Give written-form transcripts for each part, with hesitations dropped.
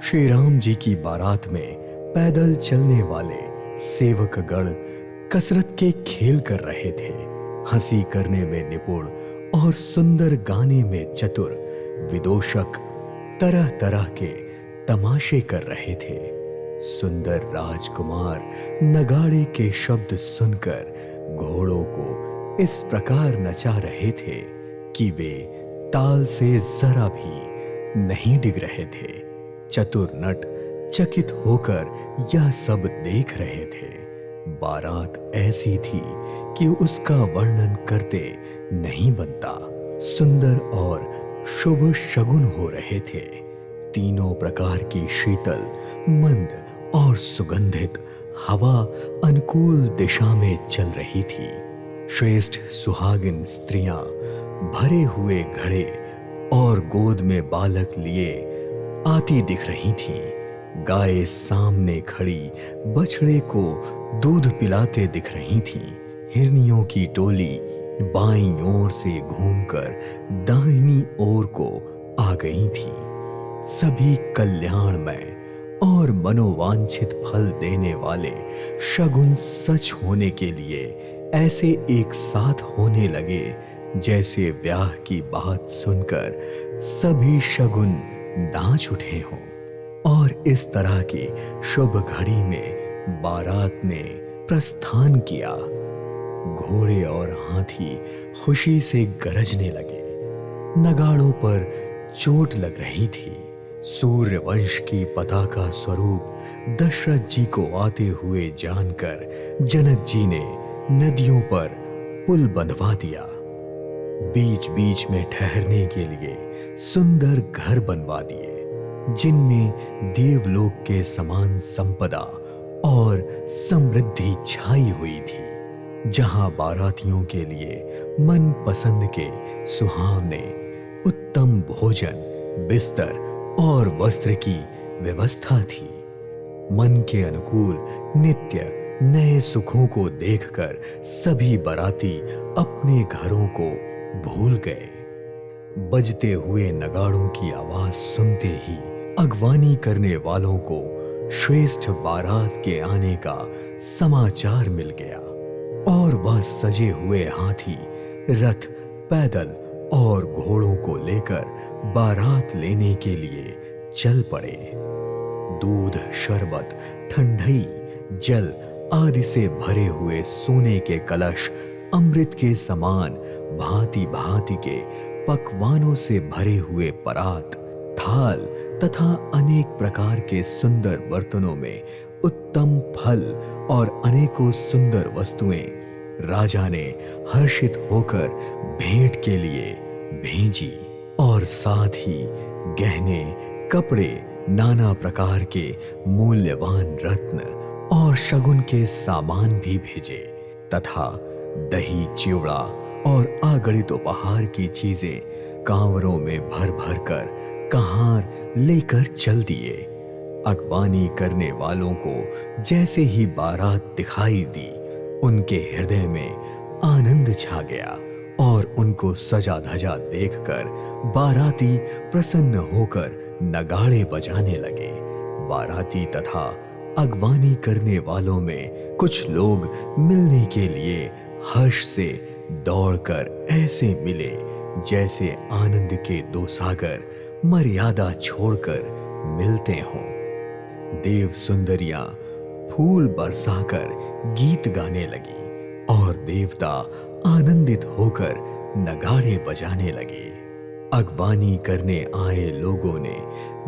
श्री राम जी की बारात में पैदल चलने वाले सेवकगण कसरत के खेल कर रहे थे। हंसी करने में निपुण और सुंदर गाने में चतुर विदूषक तरह तरह के तमाशे कर रहे थे। सुंदर राजकुमार नगाड़े के शब्द सुनकर घोड़ों को इस प्रकार नचा रहे थे कि वे ताल से जरा भी नहीं डिग रहे थे। चतुर नट चकित होकर यह सब देख रहे थे। बारात ऐसी थी कि उसका वर्णन करते नहीं बनता। सुंदर और शुभ शगुन हो रहे थे। तीनों प्रकार की शीतल, मंद और सुगंधित हवा अनुकूल दिशा में चल रही थी। श्रेष्ठ सुहागिन स्त्रियां भरे हुए घड़े और गोद में बालक लिए आती दिख रही थीं। गाय सामने खड़ी बछड़े को दूध पिलाते दिख रही थीं। हिरनियों की टोली बाईं ओर से घूमकर दाहिनी ओर को आ गई थी। सभी कल्याणमय और मनोवांछित फल देने वाले शगुन सच होने के लिए ऐसे एक साथ होने लगे जैसे ब्याह की बात सुनकर सभी शगुन नाच उठे हों। और इस तरह की शुभ घड़ी में बारात ने प्रस्थान किया। घोड़े और हाथी खुशी से गरजने लगे। नगाड़ों पर चोट लग रही थी। सूर्य वंश की पताका स्वरूप दशरथ जी को आते हुए जानकर जनक जी ने नदियों पर पुल बंधवा दिया। बीच बीच में ठहरने के लिए सुंदर घर बनवा दिए जिनमें देवलोक के समान संपदा और समृद्धि छाई हुई थी। जहां बारातियों के लिए मन पसंद के सुहावने उत्तम भोजन, बिस्तर और वस्त्र की व्यवस्था थी। मन के अनुकूल नित्य नए सुखों को देखकर सभी बाराती अपने घरों को भूल गए। बजते हुए नगाड़ों की आवाज सुनते ही अगवानी करने वालों को श्रेष्ठ बारात के आने का समाचार मिल गया और वह सजे हुए हाथी, रथ, पैदल और घोड़ों को लेकर बारात लेने के लिए चल पड़े। दूध, शरबत, ठंडई, जल आदि से भरे हुए सोने के कलश, अमृत के समान भांति भांति के पकवानों से भरे हुए परात, थाल तथा अनेक प्रकार के सुंदर बर्तनों में उत्तम फल और अनेकों सुंदर वस्तुएं राजा ने हर्षित होकर भेंट के लिए भेजी। और साथ ही गहने, कपड़े, नाना प्रकार के मूल्यवान रत्न और शगुन के सामान भी भेजे तथा दही, चिवड़ा और अगणित उपहार की चीजें कांवरों में भर भर कर कहार लेकर चल दिए। अगवानी करने वालों को जैसे ही बारात दिखाई दी, उनके हृदय में आनंद छा गया और उनको सजा धजा देखकर बाराती प्रसन्न होकर नगाड़े बजाने लगे। बाराती तथा अगवानी करने वालों में कुछ लोग मिलने के लिए हर्ष से दौड़कर ऐसे मिले जैसे आनंद के दो सागर मर्यादा छोड़कर मिलते हों। देव सुंदरियां फूल बरसाकर गीत गाने लगी और देवता आनंदित होकर नगाड़े बजाने लगे। अगवानी करने आए लोगों ने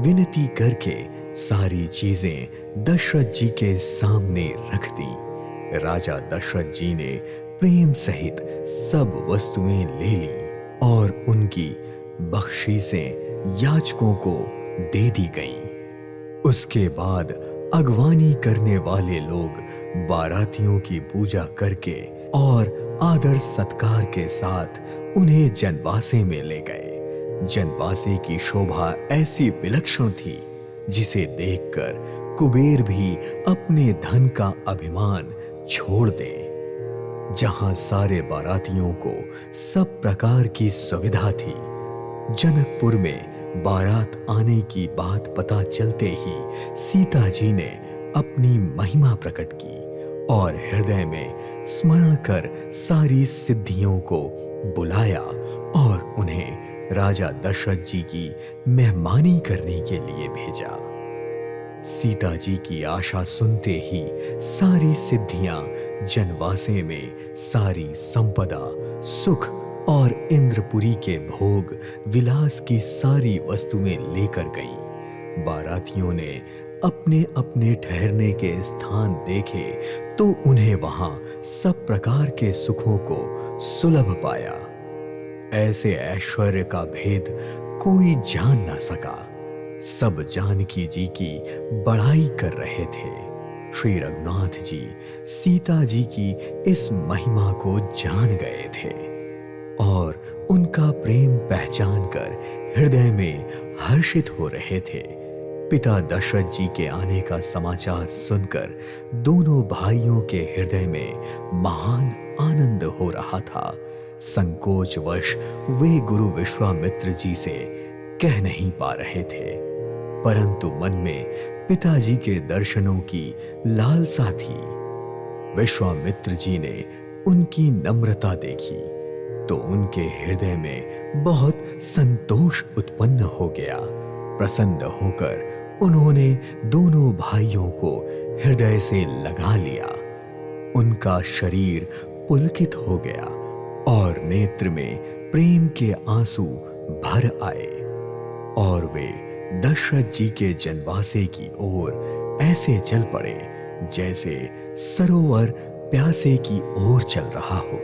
विनती करके सारी चीजें दशरथ जी के सामने रख दी। राजा दशरथ जी ने प्रेम सहित सब वस्तुएं ले ली और उनकी बख्शीशें याचकों को दे दी गईं। उसके बाद अगवानी करने वाले लोग बारातियों की पूजा करके और आदर सत्कार के साथ उन्हें जनवासे में ले गए। जनवासे की शोभा ऐसी विलक्षण थी जिसे देखकर कुबेर भी अपने धन का अभिमान छोड़ दे। जहां सारे बारातियों को सब प्रकार की सुविधा थी, जनकपुर में बारात आने की बात पता चलते ही सीता जी ने अपनी महिमा प्रकट की और हृदय में स्मरण कर सारी सिद्धियों को बुलाया और उन्हें राजा दशरथ जी की मेहमानी करने के लिए भेजा। सीता जी की आशा सुनते ही सारी सिद्धियां जनवासे में सारी संपदा, सुख और इंद्रपुरी के भोग विलास की सारी वस्तुएं लेकर गईं। बारातियों ने अपने अपने ठहरने के स्थान देखे तो उन्हें वहां सब प्रकार के सुखों को सुलभ पाया। ऐसे ऐश्वर्य का भेद कोई जान ना सका। सब जानकी जी की बड़ाई कर रहे थे। श्री रघुनाथ जी सीता जी की इस महिमा को जान गए थे और उनका प्रेम पहचान कर हृदय में हर्षित हो रहे थे। पिता दशरथ जी के आने का समाचार सुनकर दोनों भाइयों के हृदय में महान आनंद हो रहा था। संकोचवश वे गुरु विश्वामित्र जी से कह नहीं पा रहे थे, परंतु मन में पिताजी के दर्शनों की लालसा थी। विश्वामित्र जी ने उनकी नम्रता देखी तो उनके हृदय में बहुत संतोष उत्पन्न हो गया। प्रसन्न होकर उन्होंने दोनों भाइयों को हृदय से लगा लिया। उनका शरीर पुलकित हो गया और नेत्र में प्रेम के आंसू भर आए और वे दशरथ जी के जनवासे की ओर ऐसे चल पड़े जैसे सरोवर प्यासे की ओर चल रहा हो।